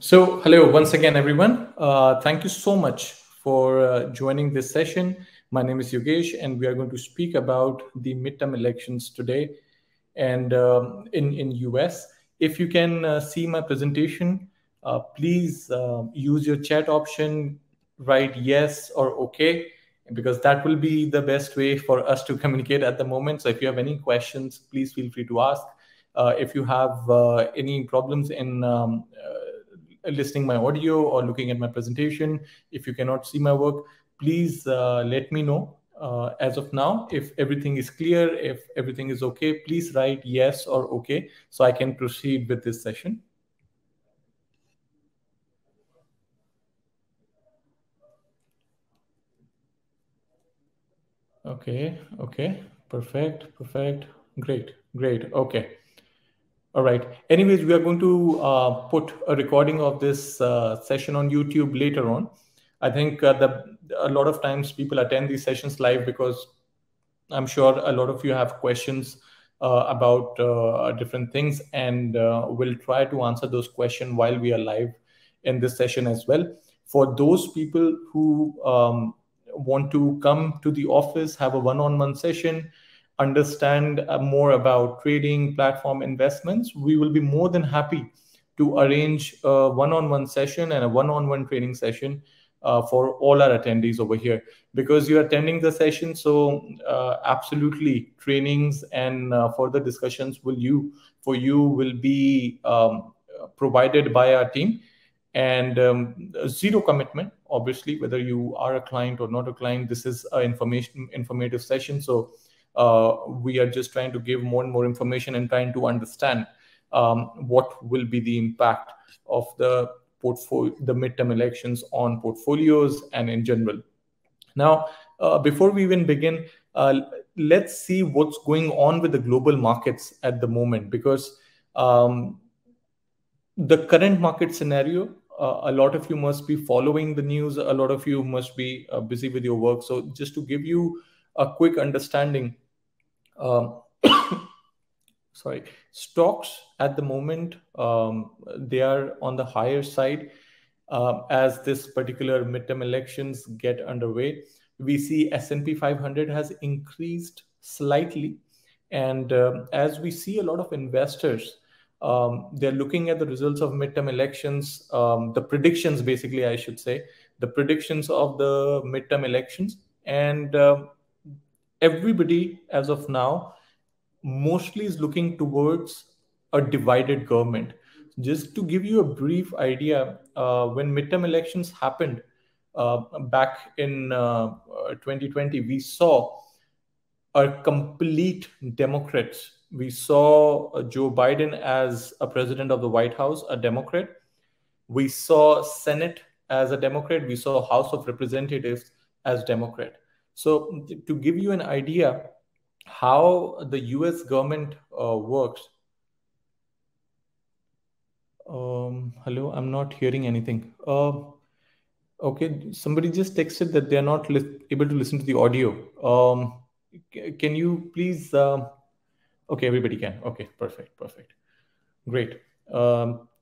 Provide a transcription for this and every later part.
So, hello once again, everyone. Thank you so much for joining this session. My name is Yogesh, and we are going to speak about the midterm elections today, and in US. If you can see my presentation, please use your chat option, write yes or okay, because that will be the best way for us to communicate at the moment. So, if you have any questions, please feel free to ask. If you have any problems in listening my audio or looking at my presentation, if you cannot see my work, please let me know. As of now, if everything is clear, if everything is okay, please write yes or okay so I can proceed with this session. Okay, perfect, great, okay. All right. Anyways, we are going to put a recording of this session on YouTube later on. I think a lot of times people attend these sessions live because I'm sure a lot of you have questions about different things, and we'll try to answer those questions while we are live in this session as well. For those people who want to come to the office, have a one-on-one session, understand more about trading, platform investments, we will be more than happy to arrange a one-on-one session and a one-on-one training session for all our attendees over here, because you're attending the session. So absolutely, trainings and further discussions for you will be provided by our team, and zero commitment. Obviously, whether you are a client or not a client, this is an informative session. So we are just trying to give more and more information and trying to understand what will be the impact of the midterm elections on portfolios and in general. Now, before we even begin, let's see what's going on with the global markets at the moment, because the current market scenario, a lot of you must be following the news, a lot of you must be busy with your work. So just to give you a quick understanding, um, sorry, stocks at the moment, they are on the higher side. As this particular midterm elections get underway, we see S&P 500 has increased slightly, and as we see a lot of investors, they're looking at the results of midterm elections, the predictions, basically, I should say, the predictions of the midterm elections, and everybody as of now mostly is looking towards a divided government. Just to give you a brief idea, when midterm elections happened back in 2020, we saw a complete Democrats. We saw Joe Biden as a president of the White House, a Democrat. We saw Senate as a Democrat. We saw House of Representatives as Democrat. So to give you an idea how the US government works. Hello, I'm not hearing anything. Okay, somebody just texted that they're not able to listen to the audio. Can you please? Okay, everybody can. Okay, perfect. Great.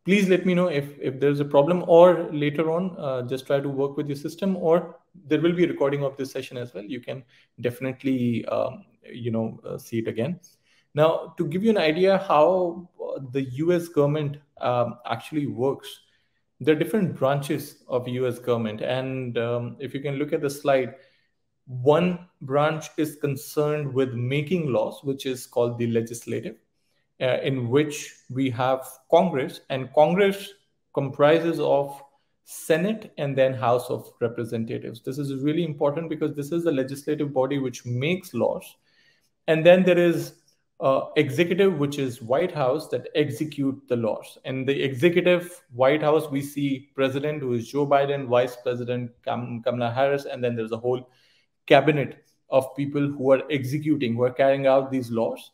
Please let me know if there's a problem, or later on, just try to work with your system, or there will be a recording of this session as well. You can definitely, see it again. Now, to give you an idea how the US government actually works, there are different branches of US government. And if you can look at the slide, one branch is concerned with making laws, which is called the legislative, in which we have Congress, and Congress comprises of Senate and then House of Representatives. This is really important because this is the legislative body which makes laws. And then there is executive, which is White House, that execute the laws. And the executive White House, we see president, who is Joe Biden, vice president Kamala Harris, and then there's a whole cabinet of people who are executing, who are carrying out these laws.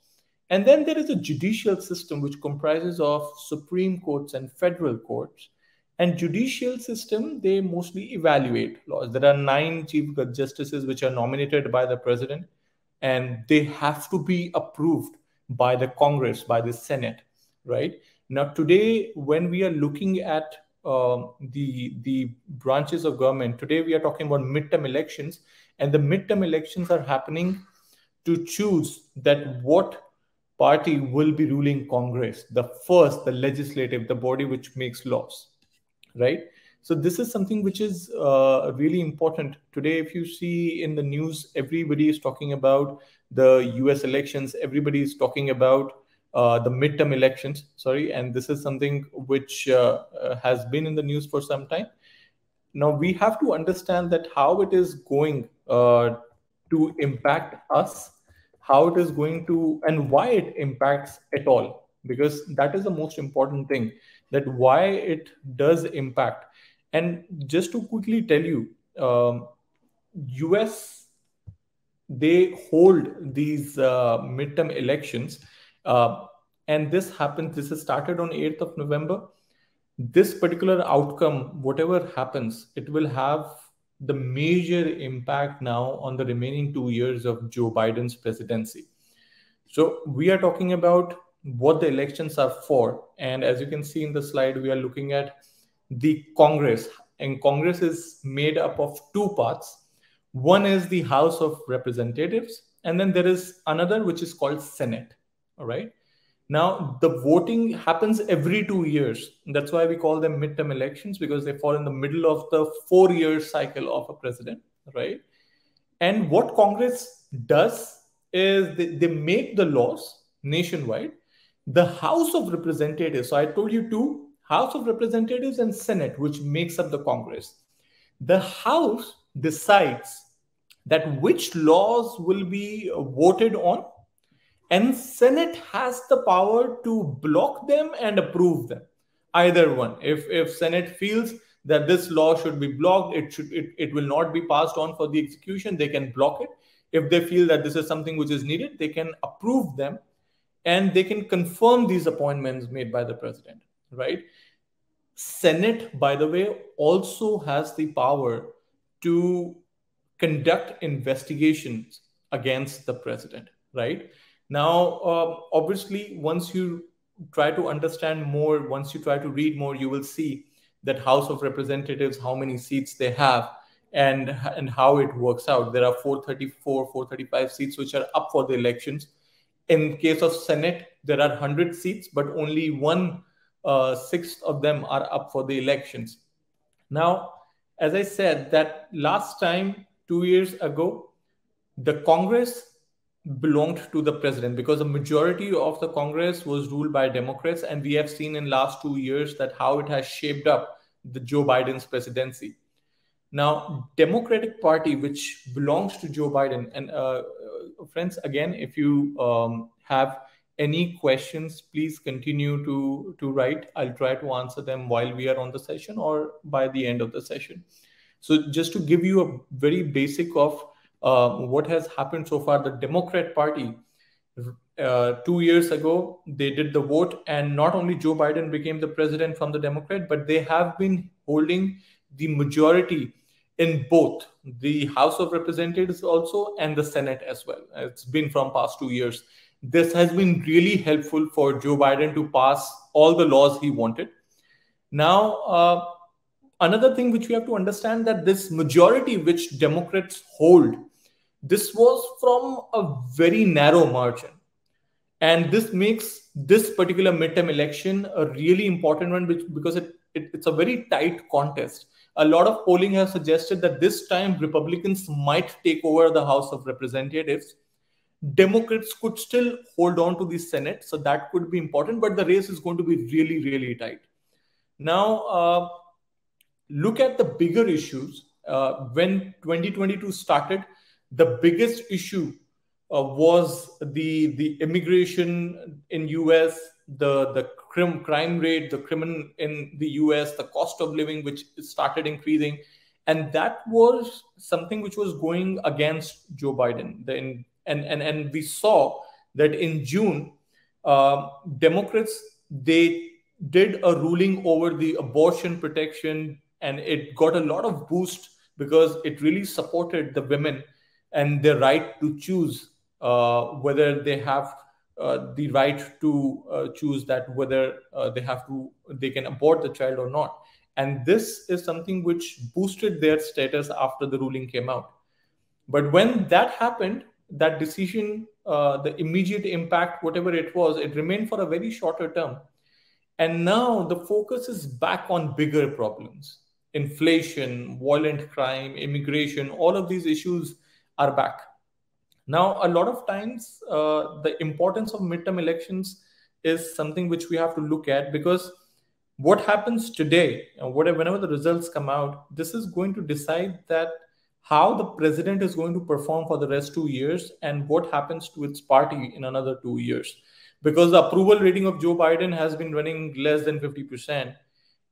And then there is a judicial system which comprises of Supreme Courts and federal courts. And judicial system, they mostly evaluate laws. There are 9 chief justices which are nominated by the president, and they have to be approved by the Congress, by the Senate, right? Now, today, when we are looking at the branches of government. Today we are talking about midterm elections, and the midterm elections are happening to choose that what party will be ruling Congress, the legislative, the body which makes laws, right? So this is something which is really important today. If you see in the news, everybody is talking about the US elections, everybody is talking about the midterm elections, sorry, and this is something which has been in the news for some time. Now we have to understand that how it is going to impact us, how it is going to, and why it impacts at all, because that is the most important thing, that why it does impact. And just to quickly tell you, US, they hold these midterm elections, uh, and this has started on 8th of November. This particular outcome, whatever happens, it will have the major impact now on the remaining 2 years of Joe Biden's presidency. So we are talking about what the elections are for. And as you can see in the slide, we are looking at the Congress. And Congress is made up of two parts. One is the House of Representatives, and then there is another which is called Senate. All right. Now, the voting happens every 2 years. That's why we call them midterm elections, because they fall in the middle of the 4 year cycle of a president, right? And what Congress does is they make the laws nationwide. The House of Representatives, so I told you two, House of Representatives and Senate, which makes up the Congress. The House decides that which laws will be voted on, and Senate has the power to block them and approve them, either one. If Senate feels that this law should be blocked, it will not be passed on for the execution, they can block it. If they feel that this is something which is needed, they can approve them, and they can confirm these appointments made by the president, right? Senate, by the way, also has the power to conduct investigations against the president, right? Now, obviously, once you try to understand more, once you try to read more, you will see that House of Representatives, how many seats they have, and how it works out. There are 434, 435 seats which are up for the elections. In case of Senate, there are 100 seats, but only one sixth of them are up for the elections. Now, as I said, that last time, 2 years ago, the Congress belonged to the president, because the majority of the Congress was ruled by Democrats, and we have seen in last 2 years that how it has shaped up the Joe Biden's presidency. Now, Democratic Party, which belongs to Joe Biden, and friends, again, if you have any questions, please continue to write. I'll try to answer them while we are on the session or by the end of the session. So just to give you a very basic of what has happened so far, the Democrat Party, 2 years ago, they did the vote, and not only Joe Biden became the president from the Democrat, but they have been holding the majority in both the House of Representatives also and the Senate as well. It's been from past 2 years. This has been really helpful for Joe Biden to pass all the laws he wanted. Now, another thing which we have to understand, that this majority which Democrats hold, this was from a very narrow margin. And this makes this particular midterm election a really important one, because it's a very tight contest. A lot of polling has suggested that this time Republicans might take over the House of Representatives. Democrats could still hold on to the Senate, so that could be important, but the race is going to be really, really tight. Now, look at the bigger issues. When 2022 started, the biggest issue was the immigration in US, the crime rate, the criminal in the US, the cost of living which started increasing, and that was something which was going against Joe Biden. And we saw that in June, Democrats, they did a ruling over the abortion protection, and it got a lot of boost because it really supported the women and their right to choose whether they have the right to choose that whether they can abort the child or not. And this is something which boosted their status after the ruling came out. But when that happened, that decision, the immediate impact, whatever it was, it remained for a very shorter term. And now the focus is back on bigger problems. Inflation, violent crime, immigration, all of these issues are back. Now, a lot of times, the importance of midterm elections is something which we have to look at, because what happens today, whenever the results come out, this is going to decide that how the president is going to perform for the rest 2 years and what happens to its party in another 2 years. Because the approval rating of Joe Biden has been running less than 50%.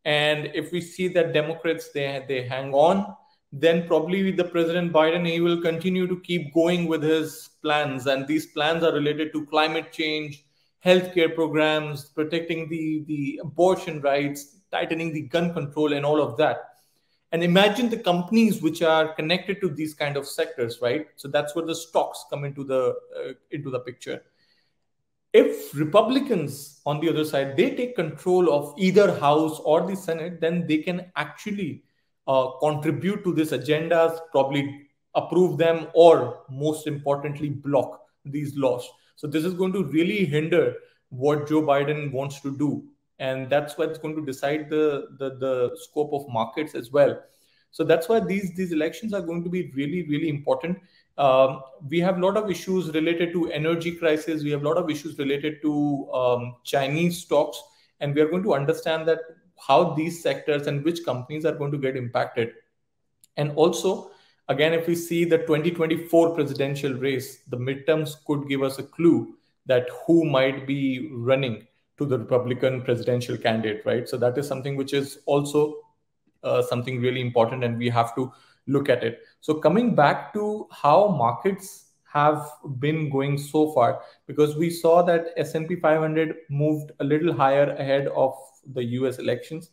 And if we see that Democrats, they hang on, then probably the President Biden, he will continue to keep going with his plans. And these plans are related to climate change, healthcare programs, protecting the abortion rights, tightening the gun control, and all of that. And imagine the companies which are connected to these kind of sectors, right? So that's where the stocks come into the picture. If Republicans on the other side, they take control of either House or the Senate, then they can actually contribute to these agendas, probably approve them, or most importantly, block these laws. So this is going to really hinder what Joe Biden wants to do, and that's what's going to decide the scope of markets as well. So that's why these elections are going to be really, really important. We have a lot of issues related to energy crisis. We have a lot of issues related to Chinese stocks, and we are going to understand that how these sectors and which companies are going to get impacted. And also, again, if we see the 2024 presidential race, the midterms could give us a clue that who might be running to the Republican presidential candidate, right? So that is something which is also something really important, and we have to look at it. So coming back to how markets have been going so far, because we saw that S&P 500 moved a little higher ahead of the US elections,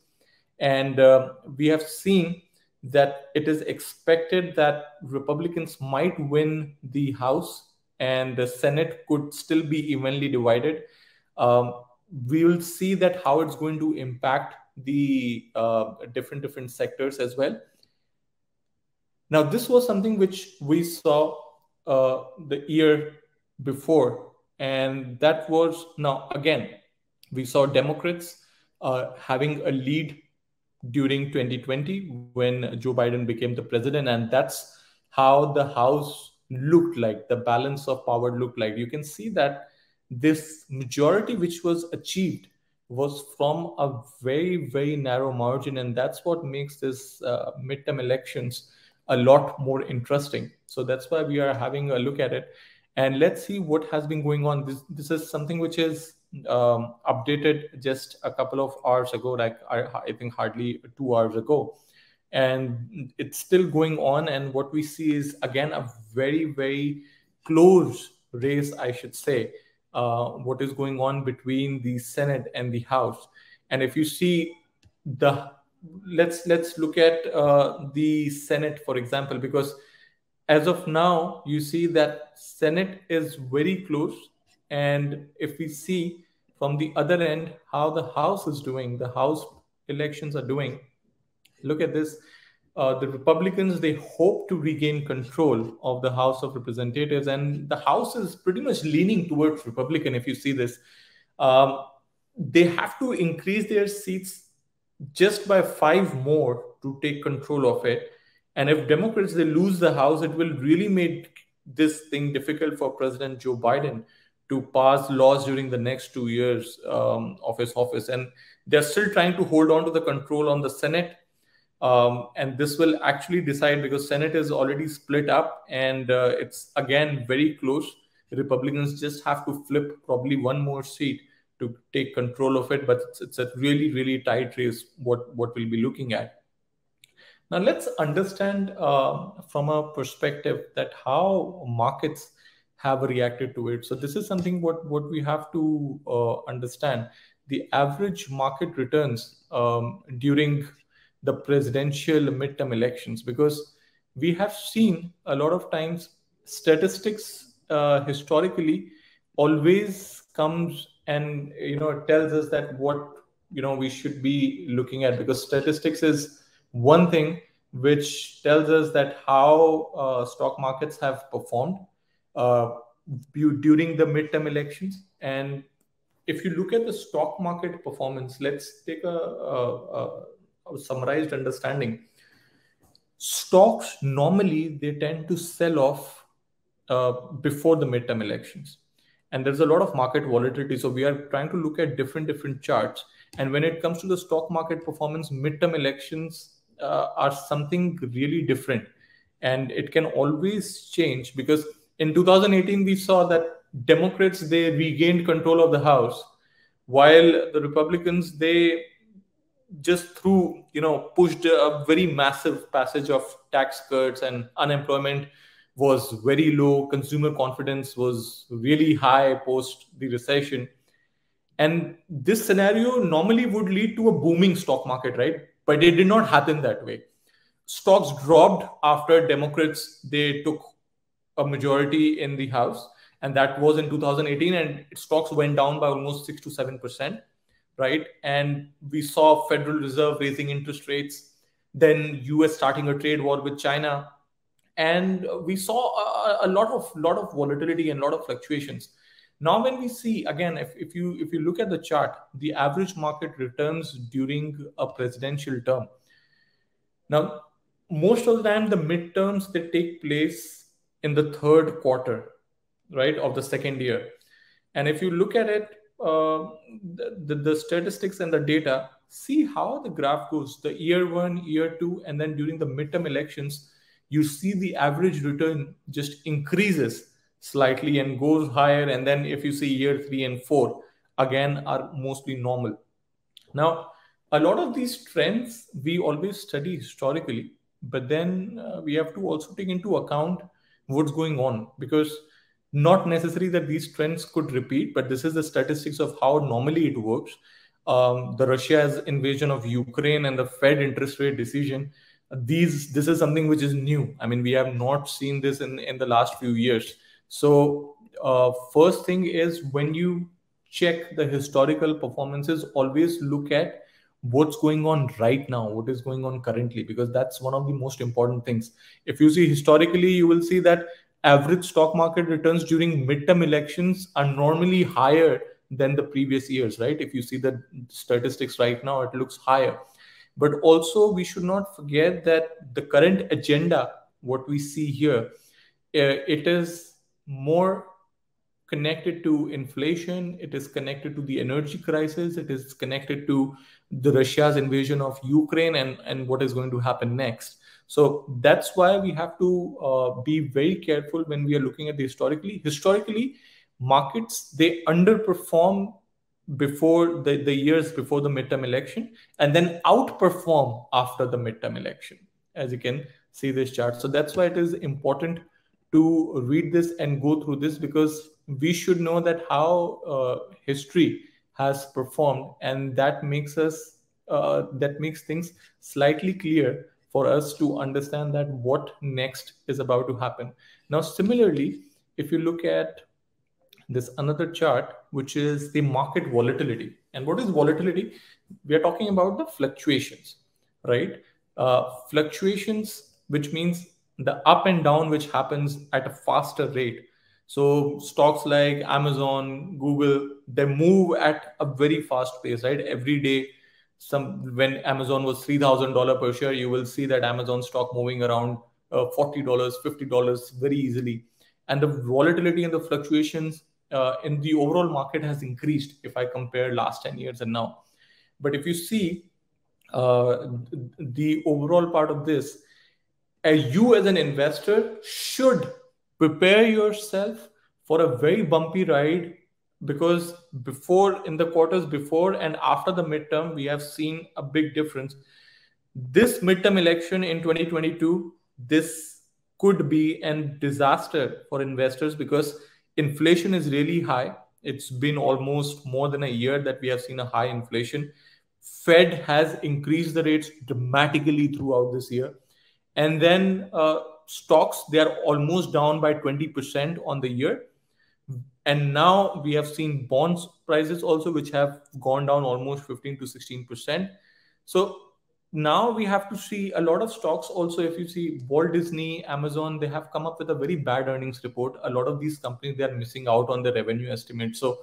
and we have seen that it is expected that Republicans might win the House and the Senate could still be evenly divided. We will see that how it's going to impact the different sectors as well. Now, this was something which we saw the year before, and that was, now again, we saw Democrats having a lead during 2020 when Joe Biden became the president, and that's how the House looked like, the balance of power looked like. You can see that this majority which was achieved was from a very, very narrow margin, and that's what makes this midterm elections a lot more interesting. So that's why we are having a look at it, and let's see what has been going on. This is something which is updated just a couple of hours ago, like I think hardly 2 hours ago, and it's still going on. And what we see is again a very, very close race, I should say, what is going on between the Senate and the House. And if you see the, let's look at the Senate, for example, because as of now you see that Senate is very close. And if we see from the other end how the House is doing, the House elections are doing, look at this. The Republicans, they hope to regain control of the House of Representatives, and the House is pretty much leaning towards Republican. If you see this, they have to increase their seats just by 5 more to take control of it. And if Democrats, they lose the House, it will really make this thing difficult for President Joe Biden to pass laws during the next 2 years of his office. And they're still trying to hold on to the control on the Senate. And this will actually decide, because Senate is already split up, and it's again very close. The Republicans just have to flip probably 1 more seat to take control of it, but it's a really, really tight race what we'll be looking at. Now let's understand from a perspective that how markets have reacted to it. So this is something what we have to understand. The average market returns during the presidential midterm elections, because we have seen a lot of times statistics historically always comes and tells us that what we should be looking at, because statistics is one thing which tells us that how stock markets have performed uh, during the midterm elections. And if you look at the stock market performance, let's take a summarized understanding. Stocks normally they tend to sell off before the midterm elections, and there's a lot of market volatility. So we are trying to look at different charts. And when it comes to the stock market performance, midterm elections are something really different, and it can always change, because in 2018 we saw that Democrats they regained control of the House, while the Republicans they just through pushed a very massive passage of tax cuts, and unemployment was very low, consumer confidence was really high post the recession. And this scenario normally would lead to a booming stock market, right? But it did not happen that way. Stocks dropped after Democrats they took a majority in the House, and that was in 2018, and stocks went down by almost 6 to 7%, right? And we saw Federal Reserve raising interest rates, then US starting a trade war with China, and we saw a lot of volatility and a lot of fluctuations. Now, when we see again, if you look at the chart, the average market returns during a presidential term. Now, most of the time, the midterms they take place in the third quarter, right, of the second year. And if you look at it, the statistics and the data, see how the graph goes. The year one, year two, and then during the midterm elections, you see the average return just increases slightly and goes higher. And then if you see year three and four, again, are mostly normal. Now, a lot of these trends we always study historically, but then we have to also take into account what's going on, because not necessary that these trends could repeat, but this is the statistics of how normally it works. The Russia's invasion of Ukraine and the Fed interest rate decision, this is something which is new. I mean, we have not seen this in the last few years. So first thing is, when you check the historical performances, always look at what's going on right now, what is going on currently, because that's one of the most important things. If you see historically, you will see that average stock market returns during midterm elections are normally higher than the previous years, right? If you see the statistics right now, it looks higher. But also, we should not forget that the current agenda, what we see here, it is more connected to inflation, it is connected to the energy crisis, it is connected to the Russia's invasion of Ukraine, and what is going to happen next. So that's why we have to be very careful when we are looking at the historically markets they underperform before the years before the midterm election, and then outperform after the midterm election, as you can see this chart. So that's why it is important to read this and go through this, because we should know that how history has performed, and that makes things slightly clear for us to understand that what next is about to happen. Now, similarly, if you look at this another chart, which is the market volatility. And what is volatility? We are talking about the fluctuations, right? Fluctuations, which means the up and down, which happens at a faster rate. So stocks like Amazon, Google, they move at a very fast pace, right? Every day, when Amazon was $3,000 per share, you will see that Amazon stock moving around $40, $50 very easily. And the volatility and the fluctuations in the overall market has increased if I compare last 10 years and now. But if you see the overall part of this, you as an investor should prepare yourself for a very bumpy ride, because before, in the quarters before and after the midterm, we have seen a big difference. This midterm election in 2022, this could be a disaster for investors, because inflation is really high. It's been almost more than a year that we have seen a high inflation. Fed has increased the rates dramatically throughout this year. And then stocks, they are almost down by 20% on the year. And now we have seen bonds prices also, which have gone down almost 15 to 16%. So now we have to see a lot of stocks also. If you see Walt Disney, Amazon, they have come up with a very bad earnings report. A lot of these companies, they are missing out on the revenue estimate. So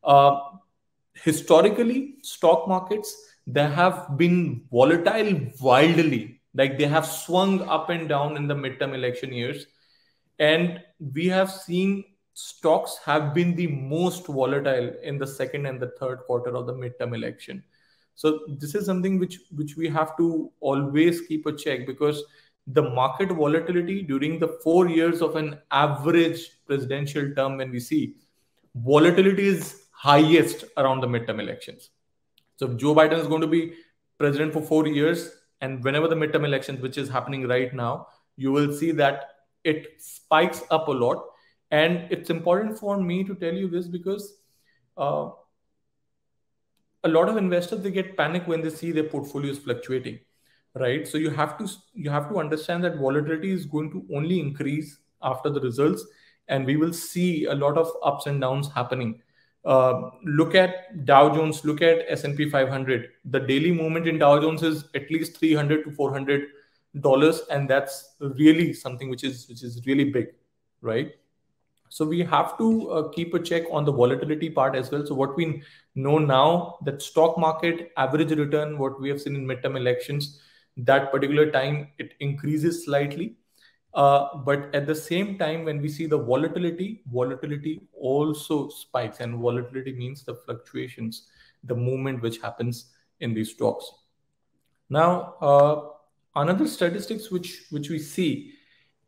uh, historically, stock markets, they have been volatile wildly. Like they have swung up and down in the midterm election years. And we have seen stocks have been the most volatile in the second and the third quarter of the midterm election. So this is something which we have to always keep a check, because the market volatility during the 4 years of an average presidential term, when we see volatility is highest around the midterm elections. So if Joe Biden is going to be president for 4 years, and whenever the midterm elections, which is happening right now, you will see that it spikes up a lot. And it's important for me to tell you this because uh, a lot of investors, they get panic when they see their portfolios fluctuating, right? So you have to understand that volatility is going to only increase after the results, and we will see a lot of ups and downs happening. Look at Dow Jones, look at S&P 500. The daily movement in Dow Jones is at least 300 to $400, and that's really something which is really big, right? So we have to keep a check on the volatility part as well. So what we know now, that stock market average return, what we have seen in midterm elections, that particular time it increases slightly. But at the same time, when we see the volatility also spikes, and volatility means the fluctuations, the movement which happens in these stocks. Now, another statistics which we see,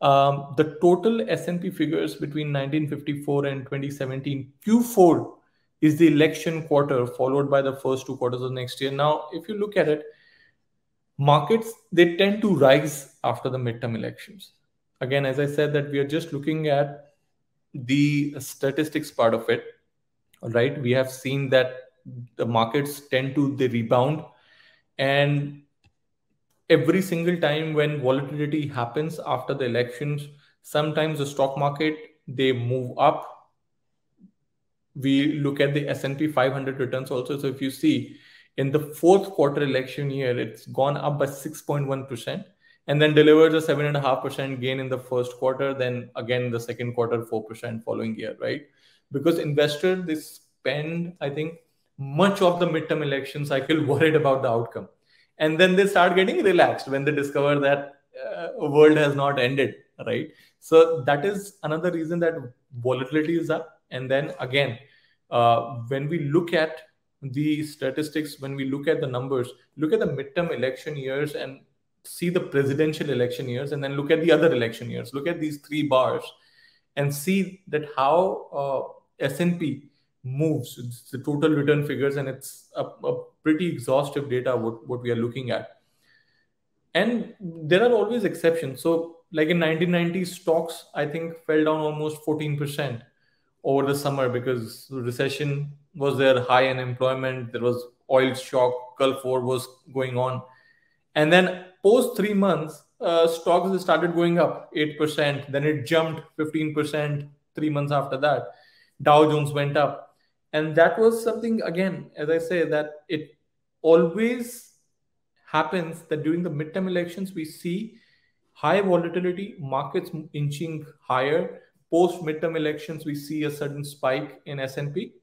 the total S&P figures between 1954 and 2017 Q4 is the election quarter, followed by the first 2 quarters of next year. Now, if you look at it, markets, they tend to rise after the midterm elections. Again, as I said, that we are just looking at the statistics part of it, right? We have seen that the markets tend to they rebound, and every single time when volatility happens after the elections, sometimes the stock market, they move up. We look at the S&P 500 returns also. So if you see in the fourth quarter election year, it's gone up by 6.1%, and then delivers a 7.5% gain in the first quarter. Then again, the second quarter, 4% following year, right? Because investors, they spend, I think, much of the midterm election cycle worried about the outcome. And then they start getting relaxed when they discover that world has not ended, right? So that is another reason that volatility is up. And then again, when we look at the statistics, when we look at the numbers, look at the midterm election years and see the presidential election years, and then look at the other election years. Look at these three bars and see that how S&P moves. It's the total return figures, and it's a pretty exhaustive data what we are looking at. And there are always exceptions. So like in 1990, stocks, I think, fell down almost 14% over the summer because recession was there, high unemployment, there was oil shock, Gulf War was going on. And then post 3 months, stocks started going up 8%. Then it jumped 15% 3 months after that. Dow Jones went up. And that was something, again, as I say, that it always happens that during the midterm elections, we see high volatility, markets inching higher. Post midterm elections, we see a sudden spike in S&P.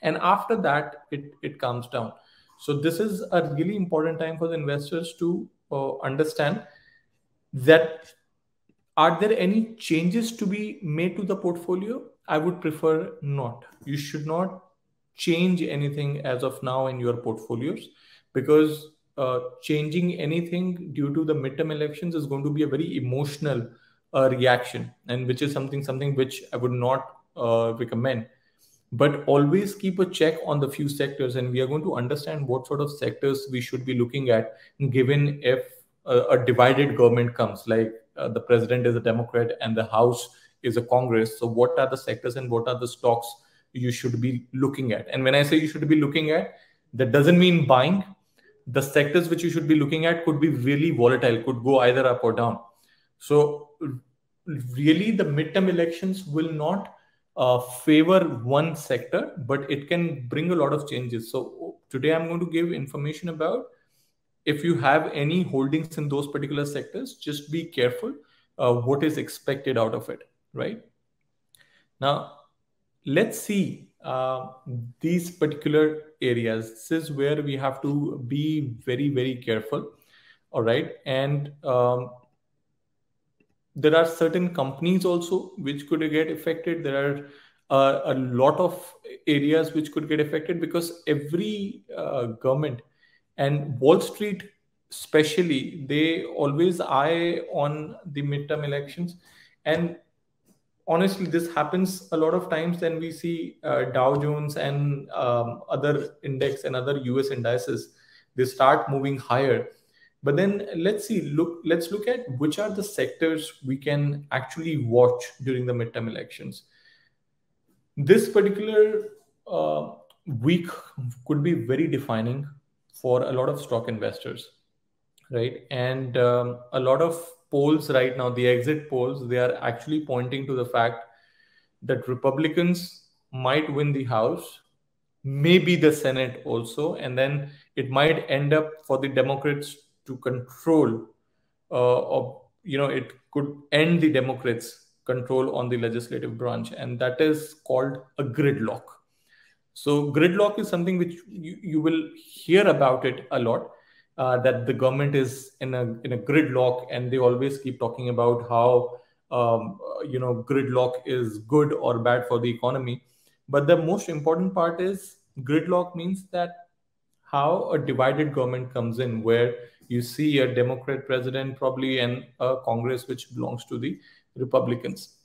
And after that, it calms down. So this is a really important time for the investors to understand that are there any changes to be made to the portfolio? I would prefer not. You should not change anything as of now in your portfolios, because changing anything due to the midterm elections is going to be a very emotional reaction, and which is something which I would not recommend. But always keep a check on the few sectors, and we are going to understand what sort of sectors we should be looking at, given if a divided government comes, like the president is a Democrat and the House is a Congress. So what are the sectors and what are the stocks you should be looking at? And when I say you should be looking at, that doesn't mean buying. The sectors which you should be looking at could be really volatile, could go either up or down. So really, the midterm elections will not favor one sector, but it can bring a lot of changes. So today I'm going to give information about, if you have any holdings in those particular sectors, just be careful what is expected out of it, right? Now, let's see these particular areas. This is where we have to be very, very careful. All right. And there are certain companies also which could get affected. There are a lot of areas which could get affected, because every government and Wall Street especially, they always eye on the midterm elections. And honestly, this happens a lot of times. Then we see Dow Jones and other index and other US indices, they start moving higher. But then let's look at which are the sectors we can actually watch during the midterm elections. This particular week could be very defining for a lot of stock investors, right? And a lot of polls right now, the exit polls, they are actually pointing to the fact that Republicans might win the House, maybe the Senate also, and then it might end up for the Democrats to control, or it could end the Democrats' control on the legislative branch, and that is called a gridlock. So gridlock is something which you will hear about it a lot, that the government is in a gridlock, and they always keep talking about how gridlock is good or bad for the economy. But the most important part is, gridlock means that how a divided government comes in, where you see a Democrat president probably and a Congress which belongs to the Republicans.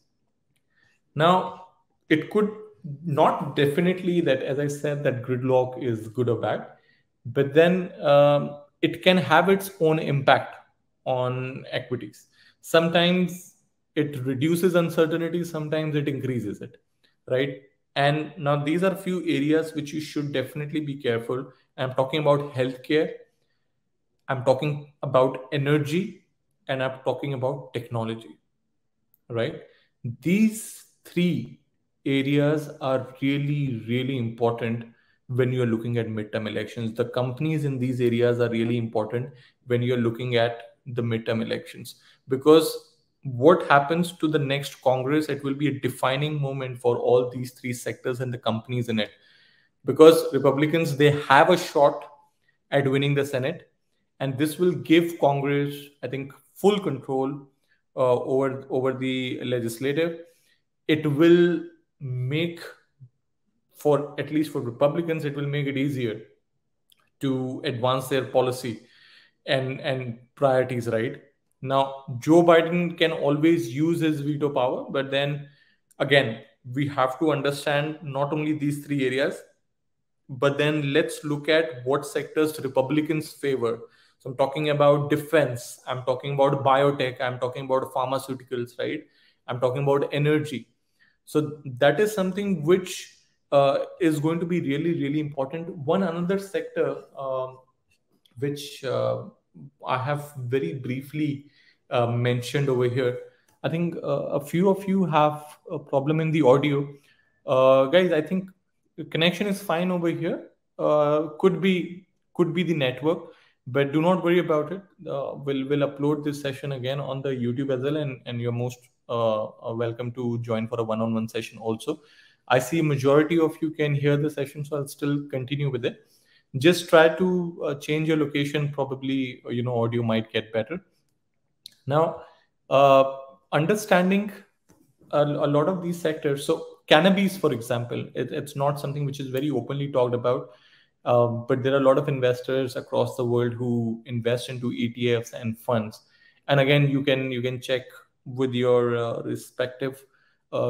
Now, it could not definitely that, as I said, that gridlock is good or bad, but then it can have its own impact on equities. Sometimes it reduces uncertainty, sometimes it increases it, right? And now these are few areas which you should definitely be careful. I'm talking about healthcare, I'm talking about energy, and I'm talking about technology, right? These three areas are really, really important when you're looking at midterm elections. The companies in these areas are really important when you're looking at the midterm elections, because what happens to the next Congress, it will be a defining moment for all these three sectors and the companies in it. Because Republicans, they have a shot at winning the Senate, and this will give Congress, I think, full control over the legislative. It will make, for at least for Republicans, it will make it easier to advance their policy and priorities, right? Now, Joe Biden can always use his veto power, but then again, we have to understand not only these three areas, but then let's look at what sectors Republicans favor. So I'm talking about defense, I'm talking about biotech, I'm talking about pharmaceuticals, right? I'm talking about energy. So that is something which is going to be really, really important. One another sector which I have very briefly mentioned over here. I think a few of you have a problem in the audio. Guys, I think the connection is fine over here. Could be the network, but do not worry about it. We'll upload this session again on the YouTube as well, and you're most welcome to join for a one-on-one session also. I see majority of you can hear the session, so I'll still continue with it. Just try to change your location. Probably audio might get better. Now, understanding a lot of these sectors. So cannabis, for example, it's not something which is very openly talked about, but there are a lot of investors across the world who invest into ETFs and funds. And again, you can check with your respective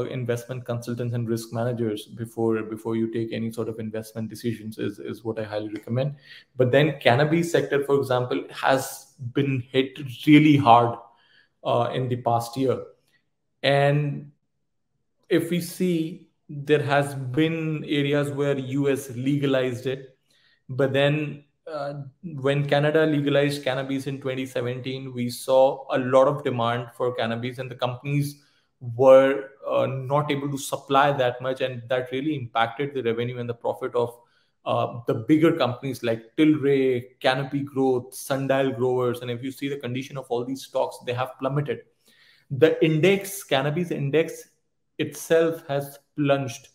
investment consultants and risk managers before you take any sort of investment decisions, is what I highly recommend. But then cannabis sector, for example, has been hit really hard in the past year. And if we see, there has been areas where US legalized it, but then when Canada legalized cannabis in 2017, we saw a lot of demand for cannabis, and the companies were not able to supply that much, and that really impacted the revenue and the profit of the bigger companies like Tilray, Canopy Growth, Sundial Growers. And if you see the condition of all these stocks, they have plummeted. The index, cannabis index itself has plunged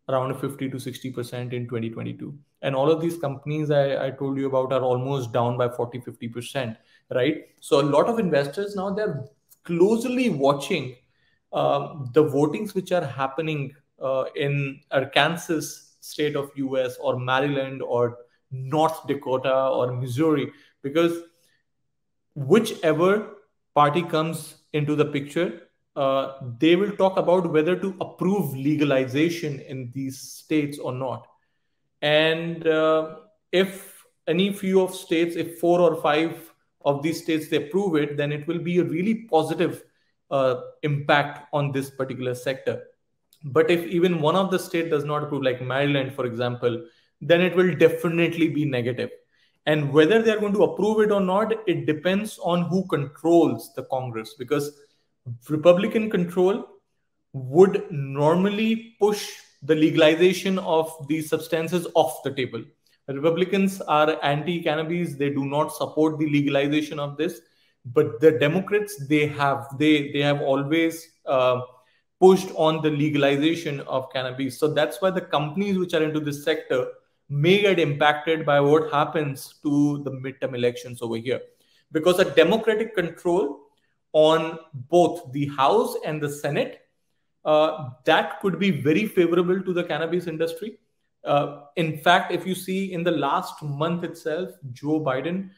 around 50 to 60% in 2022. And all of these companies I told you about are almost down by 40-50%, right? So a lot of investors now, they're closely watching the votings which are happening in Arkansas state of US, or Maryland, or North Dakota, or Missouri, because whichever party comes into the picture, they will talk about whether to approve legalization in these states or not. And if any few of states, if 4 or 5 of these states they approve it, then it will be a really positive impact on this particular sector. But if even one of the state does not approve, like Maryland, for example, then it will definitely be negative. And whether they are going to approve it or not, it depends on who controls the Congress, because Republican control would normally push the legalization of these substances off the table. Republicans are anti-cannabis; they do not support the legalization of this. But the Democrats, they have always pushed on the legalization of cannabis. So that's why the companies which are into this sector may get impacted by what happens to the midterm elections over here, because a Democratic control on both the House and the Senate, that could be very favorable to the cannabis industry. In fact, if you see in the last month itself, Joe Biden,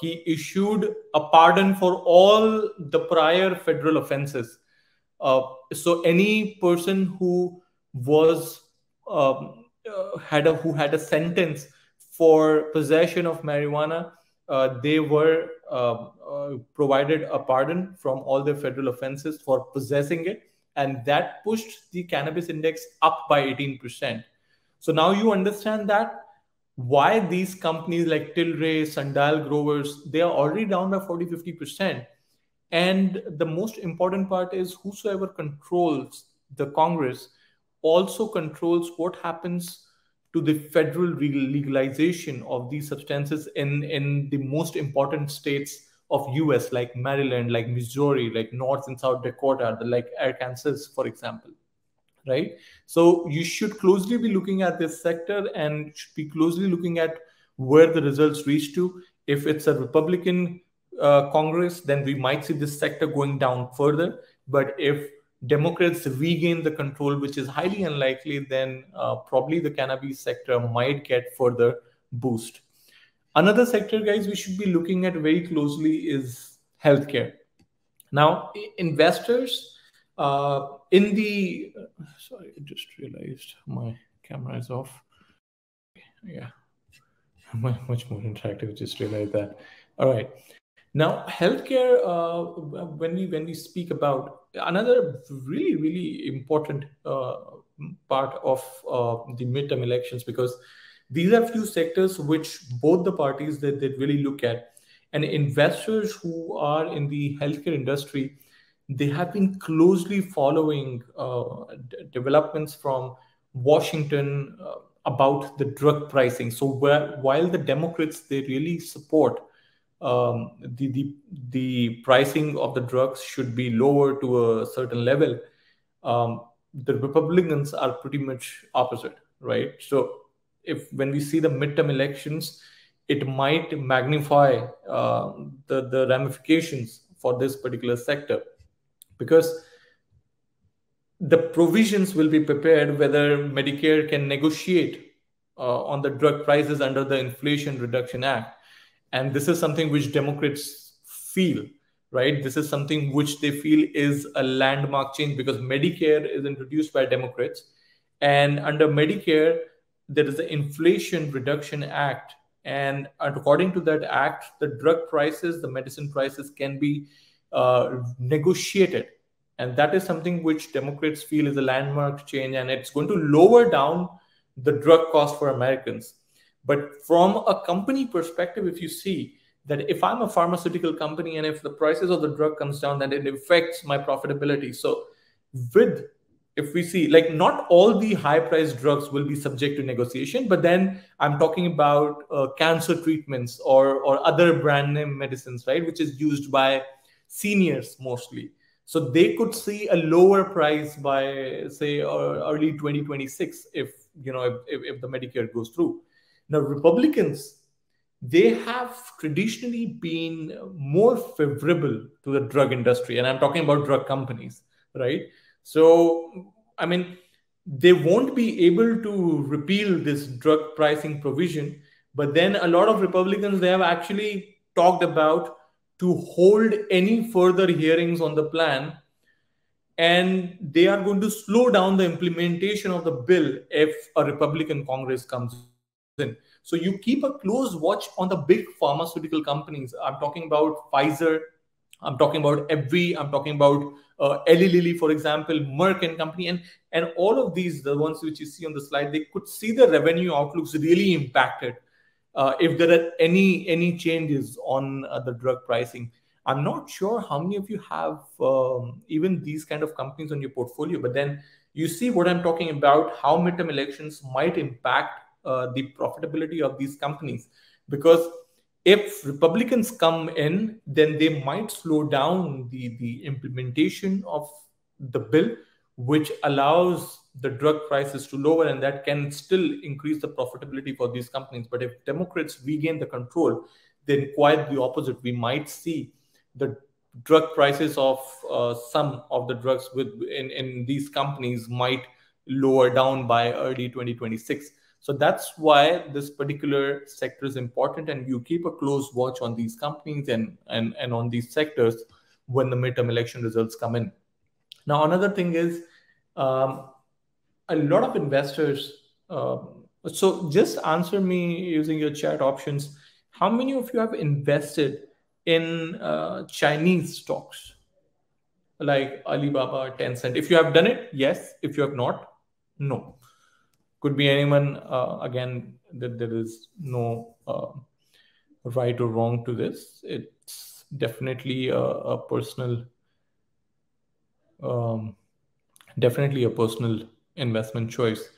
he issued a pardon for all the prior federal offenses. So any person who was who had a sentence for possession of marijuana, they were provided a pardon from all their federal offenses for possessing it, and that pushed the cannabis index up by 18%. So now you understand that why these companies like Tilray, Sundial Growers, they are already down by 40-50%. And the most important part is whosoever controls the Congress also controls what happens to the federal legalization of these substances in the most important states of US, like Maryland, like Missouri, like North and South Dakota, like Arkansas, for example. Right? So you should closely be looking at this sector and should be closely looking at where the results reach to. If it's a Republican Congress, then we might see this sector going down further. But if Democrats regain the control, which is highly unlikely, then probably the cannabis sector might get further boost. Another sector, guys, we should be looking at very closely is healthcare. Now, investors in the sorry, I just realized my camera is off. Yeah, much more interactive. Just realized that. All right. Now, healthcare. When we speak about another really important part of the midterm elections, because these are few sectors which both the parties that they really look at, and investors who are in the healthcare industry, they have been closely following developments from Washington about the drug pricing. So while the Democrats, they really support the pricing of the drugs should be lower to a certain level, the Republicans are pretty much opposite, right? So when we see the midterm elections, it might magnify the ramifications for this particular sector, because the provisions will be prepared whether Medicare can negotiate on the drug prices under the Inflation Reduction Act. And this is something which Democrats feel, right? This is something which they feel is a landmark change, because Medicare is introduced by Democrats. And under Medicare, there is the Inflation Reduction Act. And according to that act, the drug prices, the medicine prices can be negotiated. And that is something which Democrats feel is a landmark change, and it's going to lower down the drug cost for Americans. But from a company perspective, if you see that if I'm a pharmaceutical company and if the prices of the drug comes down, then it affects my profitability. So with if we see, like, not all the high priced drugs will be subject to negotiation, but then I'm talking about cancer treatments or other brand name medicines, right, which is used by seniors mostly. So they could see a lower price by, say, early 2026, if if the Medicare goes through. Now Republicans, they have traditionally been more favorable to the drug industry, and I'm talking about drug companies, right? So, I mean, they won't be able to repeal this drug pricing provision, but then a lot of Republicans, they have actually talked about to hold any further hearings on the plan, and they are going to slow down the implementation of the bill if a Republican Congress comes in. So you keep a close watch on the big pharmaceutical companies. I'm talking about Pfizer, I'm talking about AbbVie, I'm talking about Eli Lilly, for example, Merck and company, and all of these, the ones which you see on the slide, they could see the revenue outlooks really impacted if there are any changes on the drug pricing. I'm not sure how many of you have even these kind of companies on your portfolio, but then you see what I'm talking about, how midterm elections might impact the profitability of these companies. Because if Republicans come in, then they might slow down the implementation of the bill, which allows the drug prices to lower, and that can still increase the profitability for these companies. But if Democrats regain the control, then quite the opposite. We might see the drug prices of some of the drugs in these companies might lower down by early 2026. So that's why this particular sector is important, and you keep a close watch on these companies and on these sectors when the midterm election results come in. Now, another thing is, um, a lot of investors. So just answer me using your chat options. How many of you have invested in Chinese stocks like Alibaba, Tencent? If you have done it, yes. If you have not, no. Could be anyone. Again, that there is no right or wrong to this. It's definitely a personal, um, definitely a personal investment choice.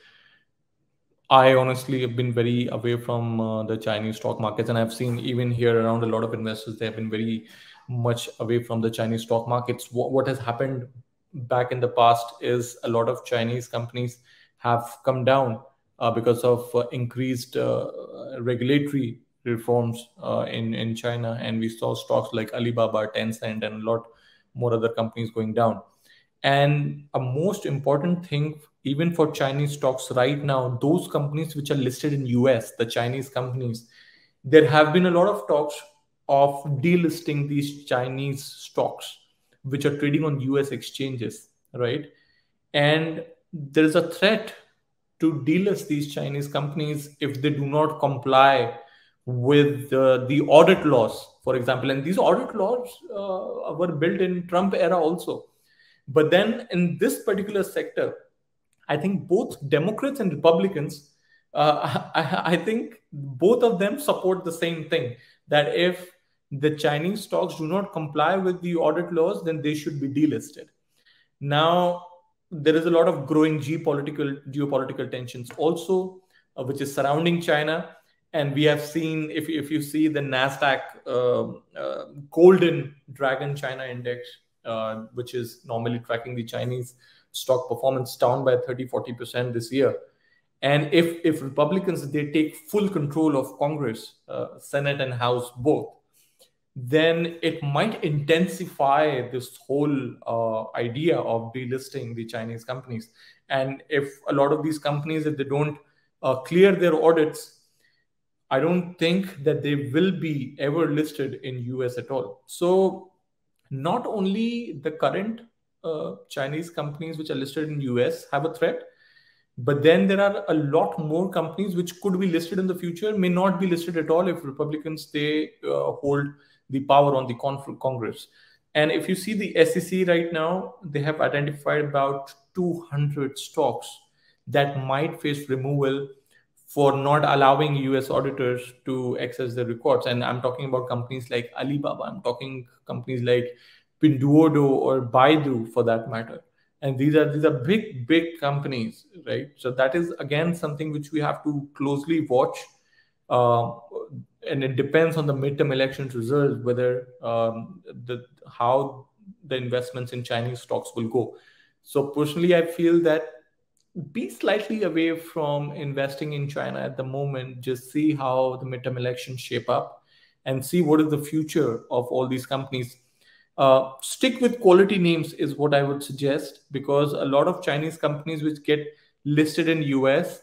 I honestly have been very away from the Chinese stock markets, and I've seen even here around a lot of investors, they have been very much away from the Chinese stock markets. What has happened back in the past is a lot of Chinese companies have come down because of increased regulatory reforms in China, and we saw stocks like Alibaba, Tencent, and a lot more other companies going down. And a most important thing, even for Chinese stocks right now, those companies which are listed in US, the Chinese companies, there have been a lot of talks of delisting these Chinese stocks, which are trading on US exchanges, right? And there is a threat to delist these Chinese companies if they do not comply with the audit laws, for example. And these audit laws were built in Trump era also. But then in this particular sector, I think both Democrats and Republicans, I think both of them support the same thing, that if the Chinese stocks do not comply with the audit laws, then they should be delisted. Now, there is a lot of growing geopolitical tensions also, which is surrounding China. And we have seen, if you see the Nasdaq Golden Dragon China Index, which is normally tracking the Chinese stock performance, down by 30-40% this year. And if Republicans, they take full control of Congress, Senate and House both, then it might intensify this whole idea of delisting the Chinese companies. And if a lot of these companies, if they don't clear their audits, I don't think that they will be ever listed in US at all. So not only the current Chinese companies which are listed in US have a threat, but then there are a lot more companies which could be listed in the future, may not be listed at all if Republicans, they hold the power on the Congress. And if you see the SEC right now, they have identified about 200 stocks that might face removal for not allowing US auditors to access the records. And I'm talking about companies like Alibaba, I'm talking companies like Pinduoduo or Baidu for that matter. and these are big companies, right? So that is again something which we have to closely watch. uh, and it depends on the midterm elections results whether the how the investments in Chinese stocks will go. So personally, I feel that be slightly away from investing in China at the moment. Just see how the midterm elections shape up and see what is the future of all these companies. Stick with quality names is what I would suggest, because a lot of Chinese companies which get listed in US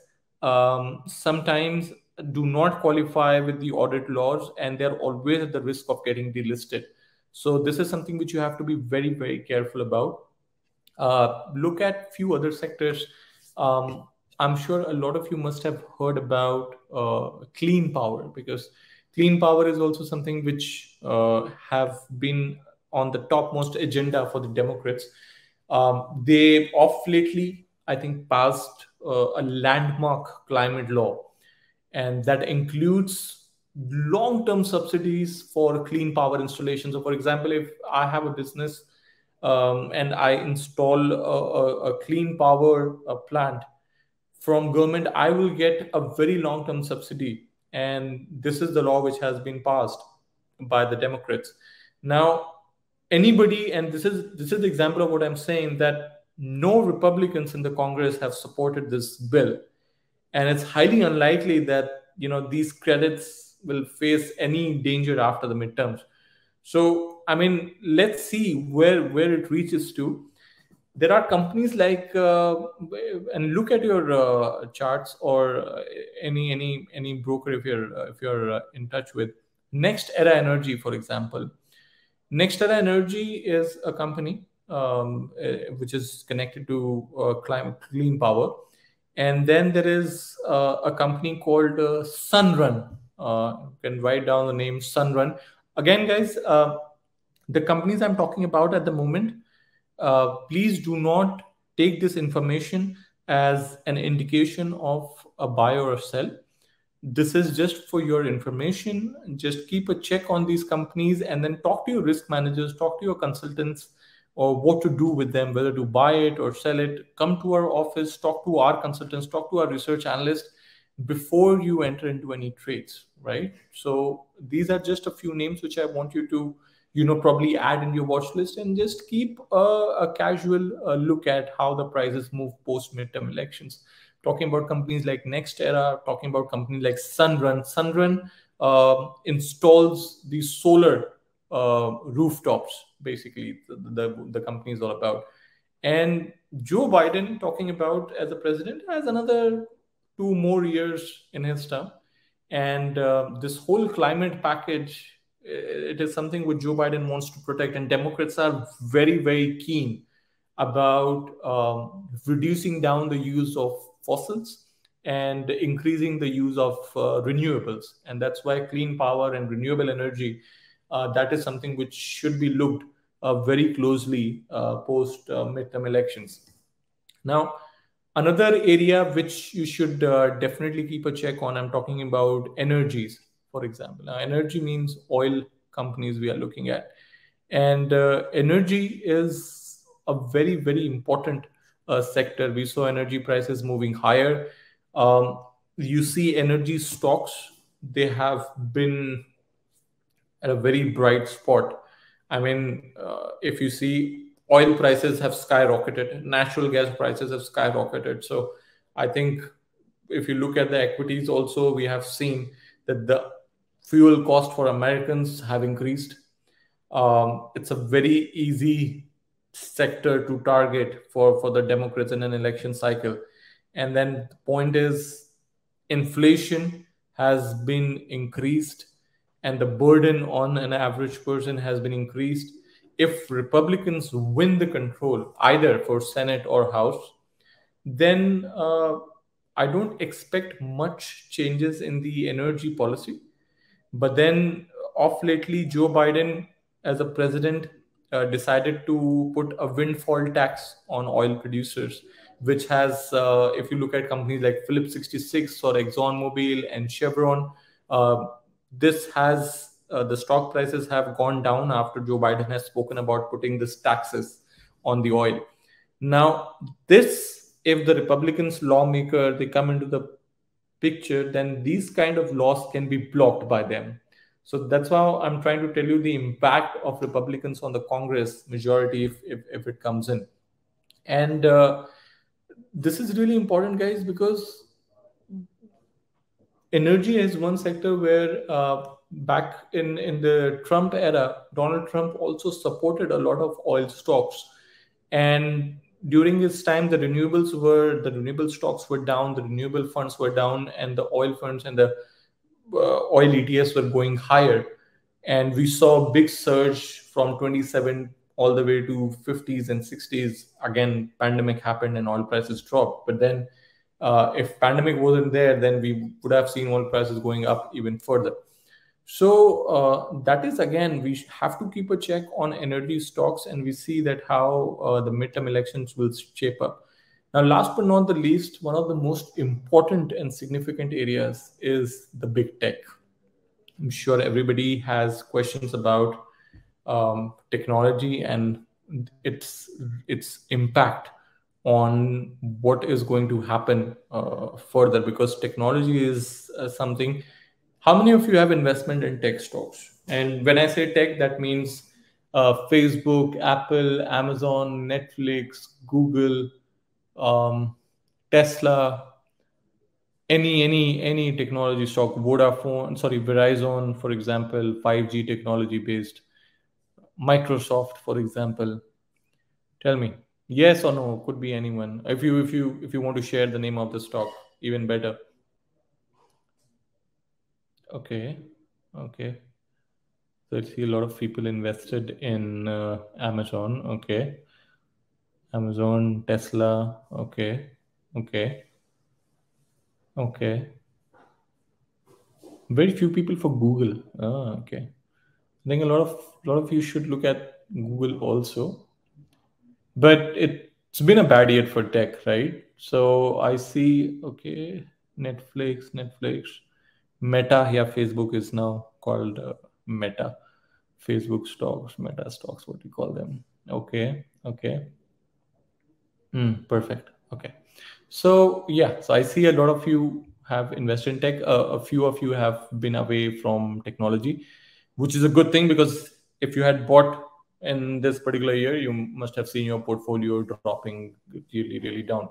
sometimes do not qualify with the audit laws, and they're always at the risk of getting delisted. So this is something which you have to be very careful about. Look at few other sectors. Um, I'm sure a lot of you must have heard about clean power, because clean power is also something which have been on the topmost agenda for the Democrats. They off lately, I think, passed a landmark climate law, and that includes long-term subsidies for clean power installations. So, for example, if I have a business and I install a clean power plant from government, I will get a very long-term subsidy, and this is the law which has been passed by the Democrats. Now, anybody, and this is the example of what I'm saying, that no Republicans in the Congress have supported this bill, and it's highly unlikely that these credits will face any danger after the midterms. So I mean, let's see where it reaches to. There are companies like and look at your charts, or any broker, if you're in touch with Next Era Energy, for example. Next Era Energy is a company which is connected to climate clean power. And then there is a company called Sunrun. You can write down the name Sunrun. Again, guys, the companies I'm talking about at the moment, please do not take this information as an indication of a buy or a sell. This is just for your information. Just keep a check on these companies, and then talk to your risk managers, talk to your consultants, or what to do with them, whether to buy it or sell it. Come to our office, talk to our consultants, talk to our research analysts before you enter into any trades, right? So these are just a few names which I want you to probably add in your watch list, and just keep a casual look at how the prices move post midterm elections. Talking about companies like Next Era, talking about companies like Sunrun. Sunrun installs these solar rooftops, basically, the company is all about. And Joe Biden, talking about as a president, has another 2 more years in his term. And this whole climate package, it is something which Joe Biden wants to protect. And Democrats are very keen about reducing down the use of fossils and increasing the use of renewables. And that's why clean power and renewable energy, that is something which should be looked very closely post midterm elections. Now, another area which you should definitely keep a check on, I'm talking about energies, for example. Now, energy means oil companies we are looking at. And energy is a very important sector. We saw energy prices moving higher. Um, you see energy stocks, they have been at a very bright spot. I mean, if you see, oil prices have skyrocketed, natural gas prices have skyrocketed. So I think if you look at the equities also, we have seen that the fuel cost for Americans have increased. It's a very easy sector to target for the Democrats in an election cycle. And then the point is, inflation has been increased, and the burden on an average person has been increased. If Republicans win the control, either for Senate or House, then I don't expect much changes in the energy policy. But then, off lately, Joe Biden, as a president, decided to put a windfall tax on oil producers, which has, if you look at companies like Phillips 66 or ExxonMobil and Chevron, uh, this has the stock prices have gone down after Joe Biden has spoken about putting this taxes on the oil. Now, this, if the Republicans lawmaker they come into the picture, then these kind of laws can be blocked by them. So that's how I'm trying to tell you the impact of Republicans on the Congress majority if it comes in. And this is really important, guys, because energy is one sector where back in the Trump era, Donald Trump also supported a lot of oil stocks, and during his time, the renewable stocks were down, the renewable funds were down, and the oil funds and the oil ETS were going higher, and we saw a big surge from 27 all the way to 50s and 60s. Again, pandemic happened and oil prices dropped. But then, if pandemic wasn't there, then we would have seen oil prices going up even further. So that is, again, we have to keep a check on energy stocks, and we see that how the midterm elections will shape up. Now, last but not the least, one of the most important and significant areas is the big tech. I'm sure everybody has questions about technology and its impact on what is going to happen further, because technology is something. How many of you have investment in tech stocks? And when I say tech, that means Facebook, Apple, Amazon, Netflix, Google, um, Tesla, any technology stock, Vodafone, sorry, Verizon, for example, 5G technology based, Microsoft, for example. Tell me, yes or no? Could be anyone. If you want to share the name of the stock, even better. Okay, okay. So I see a lot of people invested in Amazon. Okay, Amazon, Tesla. Okay, okay, okay. Very few people for Google. Ah, okay. I think a lot of you should look at Google also, but it's been a bad year for tech, right? So I see, okay, Netflix, Meta. Yeah, Facebook is now called Meta. Facebook stocks, Meta stocks, what do you call them? Okay, okay. Perfect. Okay. So yeah, so I see a lot of you have invested in tech. A few of you have been away from technology, which is a good thing, because if you had bought in this particular year, you must have seen your portfolio dropping really, really down.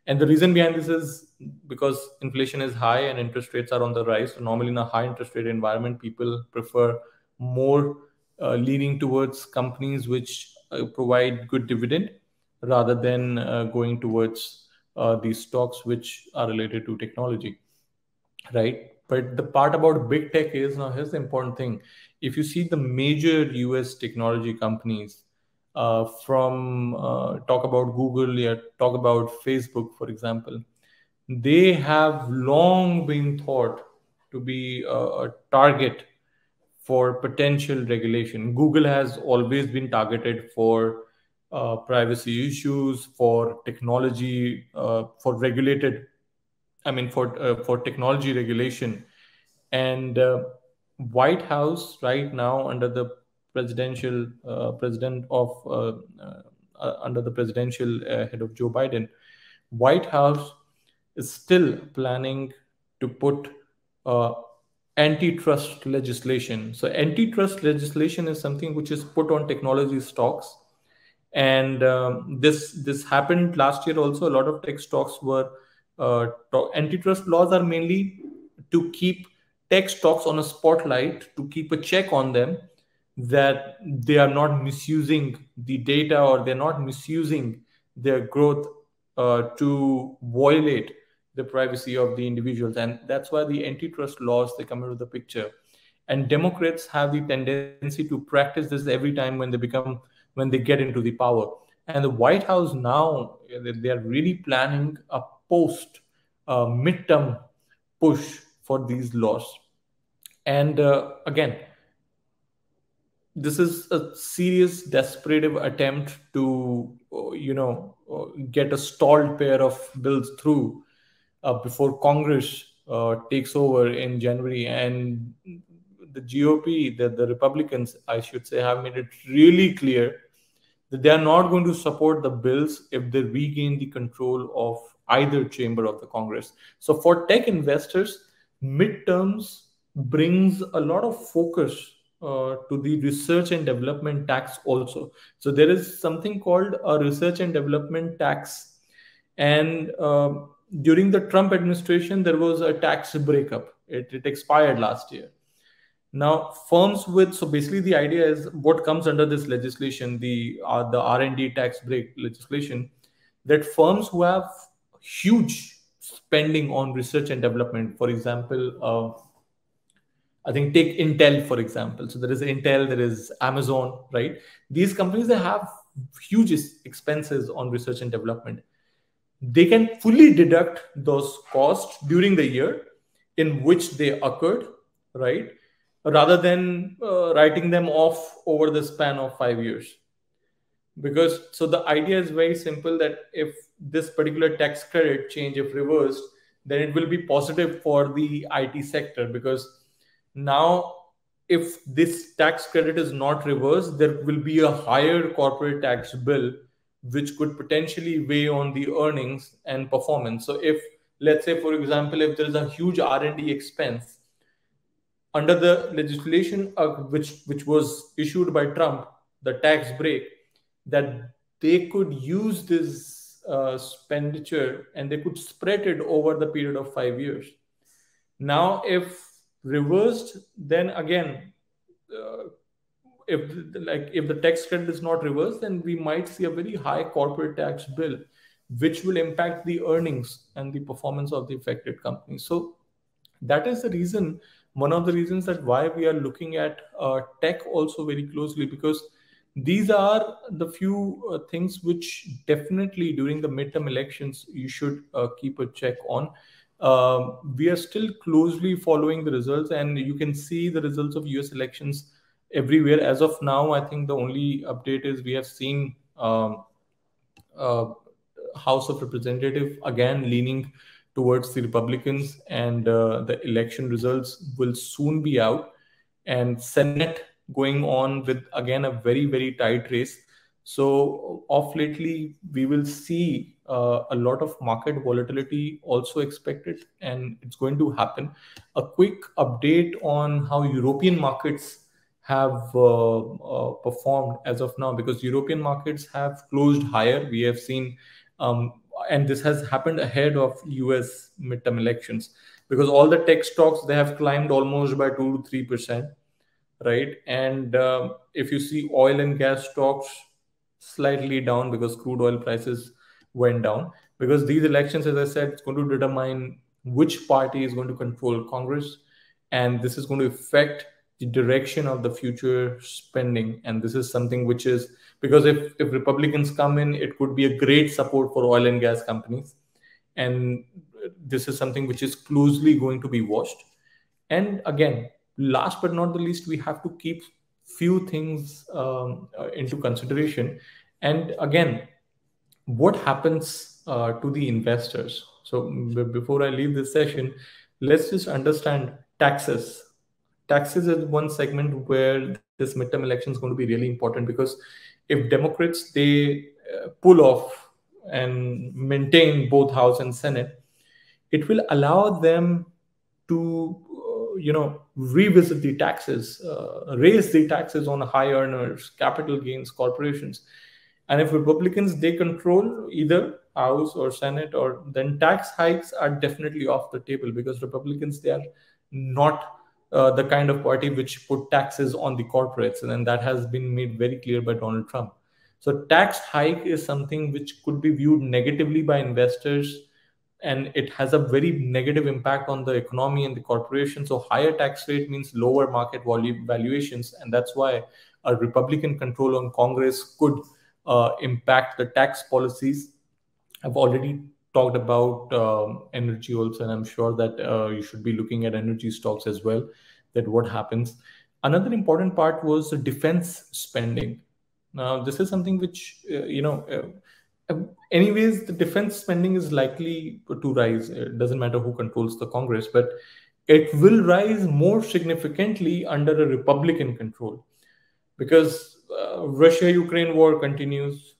And the reason behind this is because inflation is high and interest rates are on the rise. So normally in a high interest rate environment, people prefer more leaning towards companies which provide good dividend, rather than going towards these stocks which are related to technology, right? But the part about big tech is, now here's the important thing. If you see the major US technology companies, from talk about Google, yeah, talk about Facebook, for example, they have long been thought to be a target for potential regulation. Google has always been targeted for privacy issues, for technology, for regulated, I mean, for technology regulation. And White House right now, under the president of under the presidential head of Joe Biden, White House is still planning to put uh, antitrust legislation. So antitrust legislation is something which is put on technology stocks, and this happened last year also. A lot of tech stocks were antitrust laws are mainly to keep tech stocks on a spotlight, to keep a check on them, that they are not misusing the data, or they're not misusing their growth to violate the privacy of the individuals. And that's why the antitrust laws, they come into the picture. And Democrats have the tendency to practice this every time when they get into the power. And the White House now, they are really planning a post midterm push for these laws. And again, this is a serious desperative attempt to get a stalled pair of bills through before Congress takes over in January. And the GOP, the Republicans, I should say, have made it really clear that they are not going to support the bills if they regain the control of either chamber of the Congress. So for tech investors, midterms brings a lot of focus to the research and development tax also. So there is something called a research and development tax, and during the Trump administration, there was a tax breakup. It expired last year. Now, firms with, so basically the idea is what comes under this legislation, the R&D tax break legislation, that firms who have huge spending on research and development, for example, I think take Intel for example. So there is Intel, there is Amazon, right? These companies, they have huge expenses on research and development. They can fully deduct those costs during the year in which they occurred, right? Rather than writing them off over the span of 5 years. Because so the idea is very simple, that if this particular tax credit change, if reversed, then it will be positive for the IT sector, because now if this tax credit is not reversed, there will be a higher corporate tax bill which could potentially weigh on the earnings and performance. So if, let's say for example, if there is a huge R&D expense under the legislation which was issued by Trump, the tax break, that they could use this expenditure and they could spread it over the period of 5 years. Now, if reversed, then again, uh, if the tax credit is not reversed, then we might see a very high corporate tax bill, which will impact the earnings and the performance of the affected company. So that is the reason, one of the reasons, that why we are looking at tech also very closely, because these are the few things which definitely during the midterm elections you should keep a check on. We are still closely following the results, and you can see the results of US elections everywhere. As of now, I think the only update is we have seen uh, House of Representative again leaning towards the Republicans, and the election results will soon be out, and Senate going on with again a very tight race. So off lately, we will see a lot of market volatility also expected, and it's going to happen. A quick update on how European markets have performed as of now, because European markets have closed higher. We have seen, and this has happened ahead of US midterm elections, because all the tech stocks, they have climbed almost by 2 to 3%, right? And if you see oil and gas stocks slightly down because crude oil prices went down, because these elections, as I said, it's going to determine which party is going to control Congress, and this is going to affect the direction of the future spending. And this is something which is, because if Republicans come in, it could be a great support for oil and gas companies, and this is something which is closely going to be watched. And again, last but not the least, we have to keep few things into consideration. And again, what happens to the investors? So before I leave this session, let's just understand taxes. Taxes is one segment where this midterm election is going to be really important, because if Democrats, they pull off and maintain both House and Senate, it will allow them to revisit the taxes, raise the taxes on high earners, capital gains, corporations. And if Republicans, they control either House or Senate, or then tax hikes are definitely off the table, because Republicans, they are not the kind of party which put taxes on the corporates, and then that has been made very clear by Donald Trump. So tax hike is something which could be viewed negatively by investors, and it has a very negative impact on the economy and the corporation. So higher tax rate means lower market volume valuations, and that's why a Republican control on Congress could impact the tax policies. I've already talked about energy also, and I'm sure that you should be looking at energy stocks as well. That what happens. Another important part was the defense spending. Now, this is something which anyways, the defense spending is likely to rise. It doesn't matter who controls the Congress, but it will rise more significantly under a Republican control, because Russia-Ukraine war continues.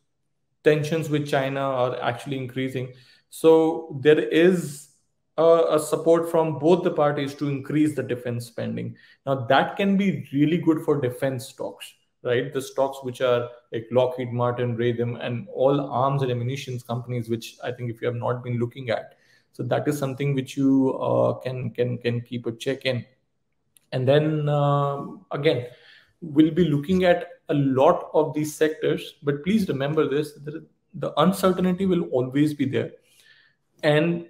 Tensions with China are actually increasing. So there is a support from both the parties to increase the defense spending. Now that can be really good for defense stocks, right? The stocks which are like Lockheed Martin, Raytheon, and all arms and ammunitions companies, which I think if you have not been looking at, so that is something which you can keep a check in. And then again, we'll be looking at a lot of these sectors, but please remember this, that the uncertainty will always be there. And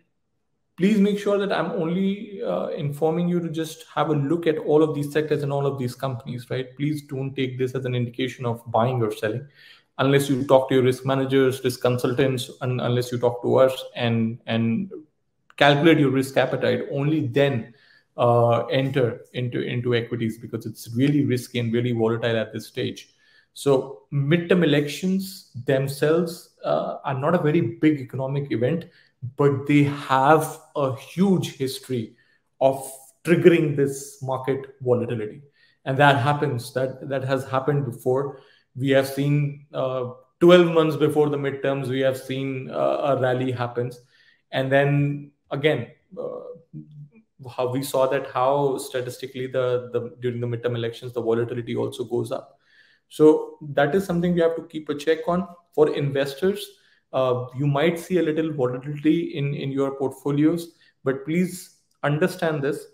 please make sure that I'm only informing you to just have a look at all of these sectors and all of these companies, right? Please don't take this as an indication of buying or selling, unless you talk to your risk managers, risk consultants, and unless you talk to us and calculate your risk appetite. Only then enter into equities, because it's really risky and really volatile at this stage. So midterm elections themselves are not a very big economic event, but they have a huge history of triggering this market volatility. And that has happened before. We have seen 12 months before the midterms, we have seen a rally happens. And then again, how we saw that how statistically the during the midterm elections the volatility also goes up. So that is something we have to keep a check on. For investors, you might see a little volatility in your portfolios, but please understand this: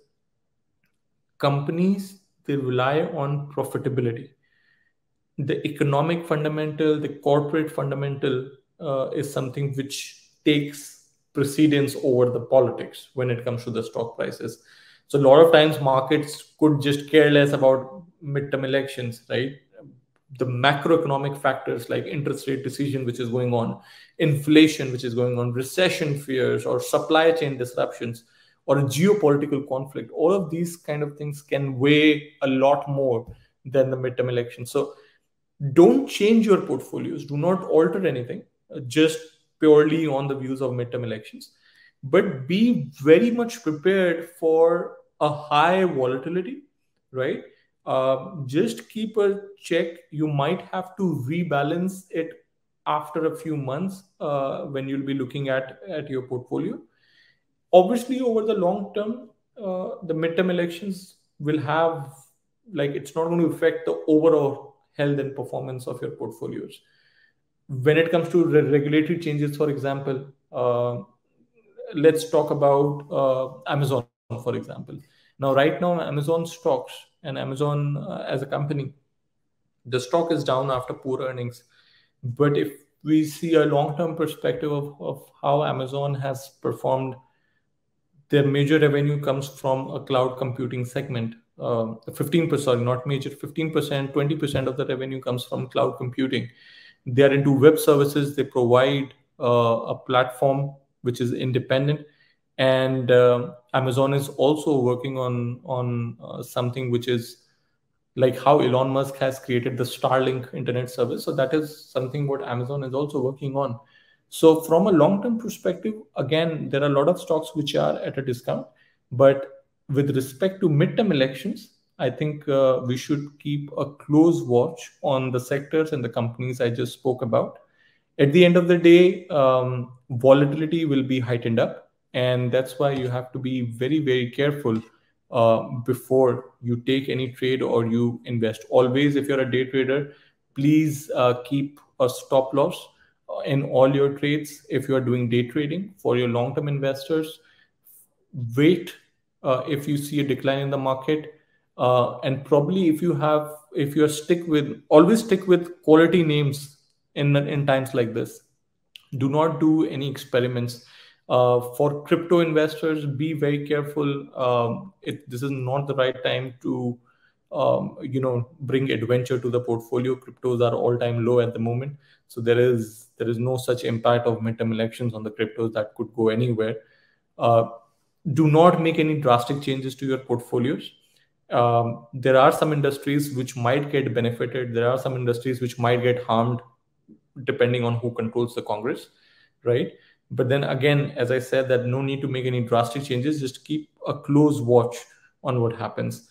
companies, they rely on profitability. The economic fundamental, the corporate fundamental is something which takes precedence over the politics when it comes to the stock prices. So a lot of times markets could just care less about midterm elections, right? The macroeconomic factors like interest rate decision, which is going on, inflation, which is going on, recession fears, or supply chain disruptions, or a geopolitical conflict, all of these kind of things can weigh a lot more than the midterm election. So don't change your portfolios, do not alter anything just purely on the views of midterm elections, but be very much prepared for a high volatility, right? Just keep a check. You might have to rebalance it after a few months when you'll be looking at your portfolio. Obviously, over the long term, the midterm elections will have, like, it's not going to affect the overall health and performance of your portfolios. When it comes to regulatory changes, for example, let's talk about Amazon, for example. Now, right now, Amazon stocks and Amazon as a company, the stock is down after poor earnings. But if we see a long-term perspective of how Amazon has performed, their major revenue comes from a cloud computing segment. 15%, sorry, not major, 15%, 20% of the revenue comes from cloud computing. They are into web services. They provide a platform which is independent. And Amazon is also working on something which is like how Elon Musk has created the Starlink internet service. So that is something what Amazon is also working on. So from a long-term perspective, again, there are a lot of stocks which are at a discount. But with respect to midterm elections, I think we should keep a close watch on the sectors and the companies I just spoke about. At the end of the day, volatility will be heightened up. And that's why you have to be very, very careful before you take any trade or you invest. Always, if you're a day trader, please keep a stop loss in all your trades. If you are doing day trading, for your long-term investors, wait if you see a decline in the market, and probably if you always stick with quality names in times like this. Do not do any experiments. For crypto investors, be very careful. This is not the right time to bring adventure to the portfolio. Cryptos are all-time low at the moment, so there is no such impact of midterm elections on the cryptos that could go anywhere. Do not make any drastic changes to your portfolios. There are some industries which might get benefited. There are some industries which might get harmed depending on who controls the Congress, right? But then again, as I said, that no need to make any drastic changes. Just keep a close watch on what happens.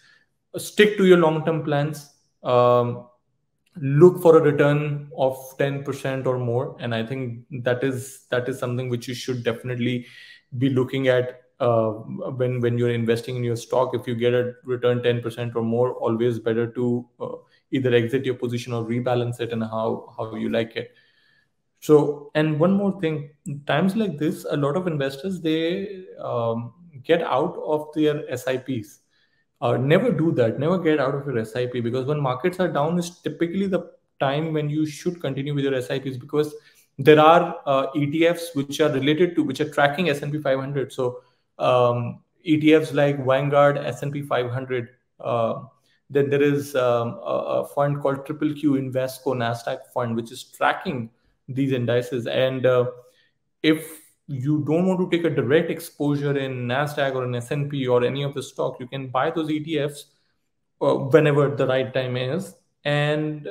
Stick to your long-term plans. look for a return of 10% or more. And I think that is something which you should definitely be looking at when you're investing in your stock. If you get a return 10% or more, always better to either exit your position or rebalance it, and how you like it. So, and one more thing, times like this, a lot of investors, they get out of their SIPs. Never do that. Never get out of your SIP, because when markets are down is typically the time when you should continue with your SIPs, because there are ETFs which are related to, which are tracking S&P 500. So ETFs like Vanguard S&P 500. Then there is a fund called Triple Q Investco Nasdaq Fund, which is tracking these indices. And if you don't want to take a direct exposure in Nasdaq or in S&P or any of the stock, you can buy those ETFs whenever the right time is, and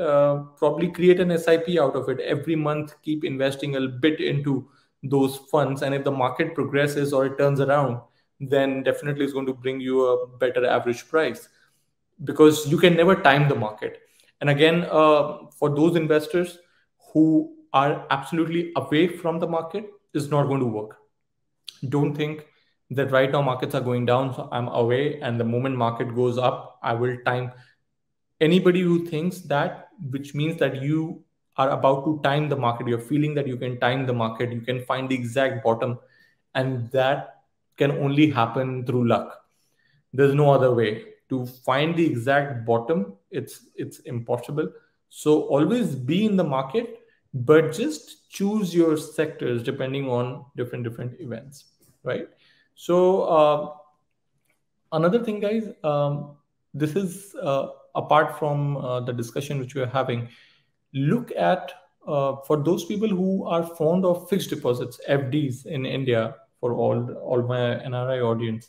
probably create an SIP out of it every month. Keep investing a bit into those funds, and if the market progresses or it turns around, then definitely it's going to bring you a better average price, because you can never time the market. And again, for those investors who are absolutely away from the market, is not going to work. Don't think that right now markets are going down, so I'm away, and the moment market goes up, I will time. Anybody who thinks that, which means that you are about to time the market, you're feeling that you can time the market, you can find the exact bottom, and that can only happen through luck. There's no other way to find the exact bottom. It's impossible. So always be in the market, but just choose your sectors depending on different events, right? So another thing, guys, this is apart from the discussion which we are having. Look at, for those people who are fond of fixed deposits, FDs in India, for all my NRI audience.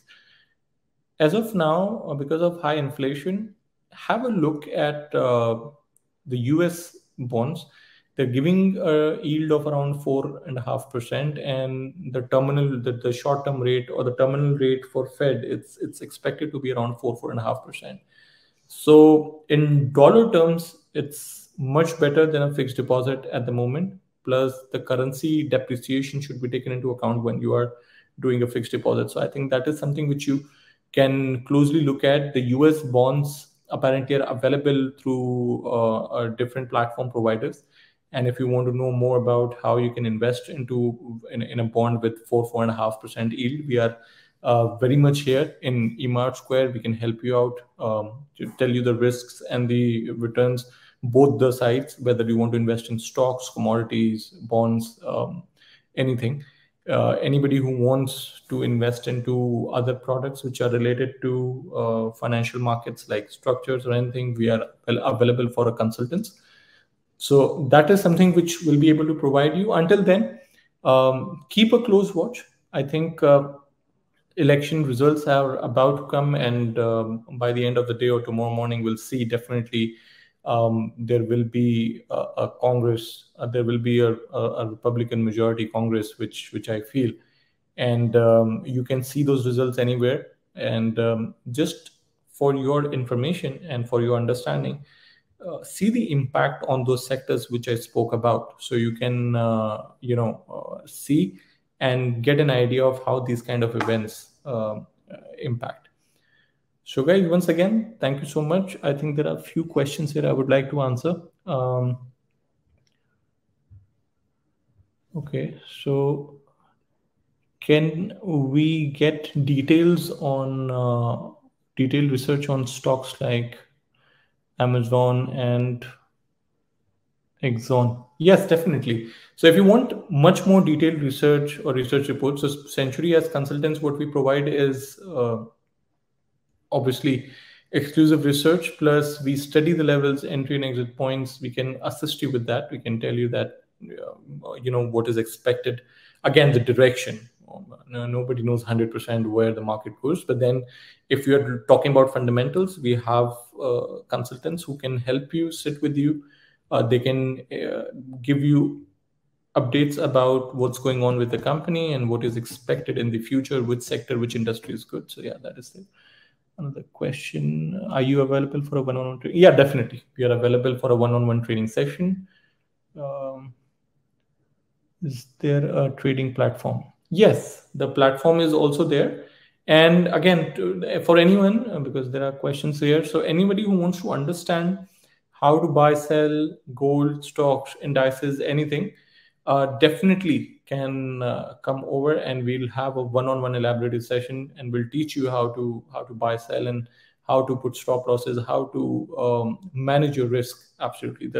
As of now, because of high inflation, have a look at the US bonds. They're giving a yield of around 4.5%, and the short-term rate, or the terminal rate for Fed, it's expected to be around 4.5%. So in dollar terms, it's much better than a fixed deposit at the moment. Plus, the currency depreciation should be taken into account when you are doing a fixed deposit. So I think that is something which you can closely look at. The US bonds apparently are available through different platform providers. And if you want to know more about how you can invest in a bond with 4.5% yield, we are very much here in eMart Square. We can help you out, to tell you the risks and the returns, both the sides, whether you want to invest in stocks, commodities, bonds, anything. Anybody who wants to invest into other products which are related to financial markets, like structures or anything, we are available for a consultants. So that is something which we'll be able to provide you. Until then, keep a close watch. I think election results are about to come, and by the end of the day or tomorrow morning, we'll see definitely there will be a Congress, there will be a Republican majority Congress, which I feel, and you can see those results anywhere. And just for your information and for your understanding, see the impact on those sectors which I spoke about, so you can see and get an idea of how these kind of events impact. So, guys, once again, thank you so much. I think there are a few questions here I would like to answer. Okay, so can we get details on detailed research on stocks like Amazon and Exxon? Yes, definitely. So if you want much more detailed research or research reports, so Century as consultants, what we provide is obviously exclusive research, plus we study the levels, entry and exit points. We can assist you with that. We can tell you that what is expected. Again, the direction. Nobody knows 100% where the market goes, but then if you're talking about fundamentals, we have consultants who can help you, sit with you. They can give you updates about what's going on with the company and what is expected in the future, which sector, which industry is good. So yeah, that is it. Another question: are you available for a one-on-one training? Yeah, definitely. We are available for a one-on-one training session. Um, is there a trading platform? Yes, the platform is also there. And again, for anyone, because there are questions here, so anybody who wants to understand how to buy, sell gold, stocks, indices, anything, definitely can come over, and we'll have a one-on-one elaborative session, and we'll teach you how to buy, sell, and how to put stop losses, how to manage your risk. Absolutely,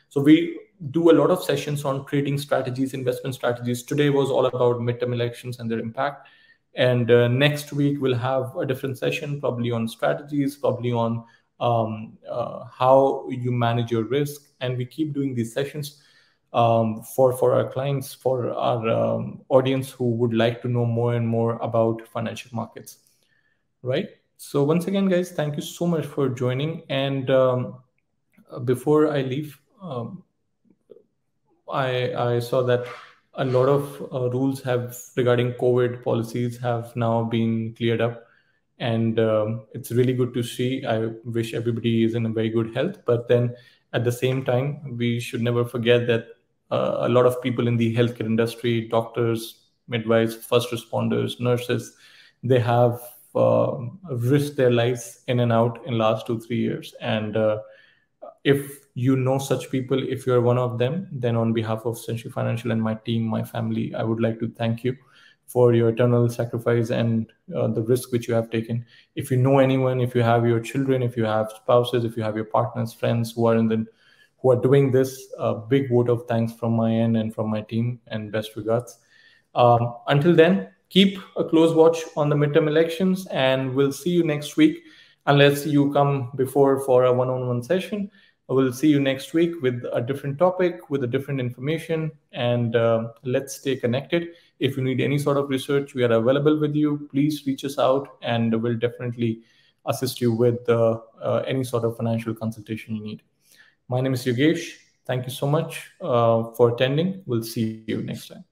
so we do a lot of sessions on trading strategies, investment strategies. Today was all about midterm elections and their impact. And next week we'll have a different session, probably on strategies, probably on how you manage your risk. And we keep doing these sessions for our clients, for our audience who would like to know more and more about financial markets, right? So once again, guys, thank you so much for joining. And before I leave, I saw that a lot of rules have regarding COVID policies have now been cleared up, and it's really good to see. I wish everybody is in a very good health, but then at the same time, we should never forget that a lot of people in the healthcare industry, doctors, midwives, first responders, nurses, they have risked their lives in and out in last 2 3 years, and if you know such people, if you're one of them, then on behalf of Century Financial and my team, my family, I would like to thank you for your eternal sacrifice and the risk which you have taken. If you know anyone, if you have your children, if you have spouses, if you have your partners, friends who are doing this, a big vote of thanks from my end and from my team, and best regards. Until then, keep a close watch on the midterm elections, and we'll see you next week. Unless you come before for a one-on-one session, we'll see you next week with a different topic, with a different information, and let's stay connected. If you need any sort of research, we are available with you. Please reach us out, and we'll definitely assist you with any sort of financial consultation you need. My name is Yogesh. Thank you so much for attending. We'll see you next time.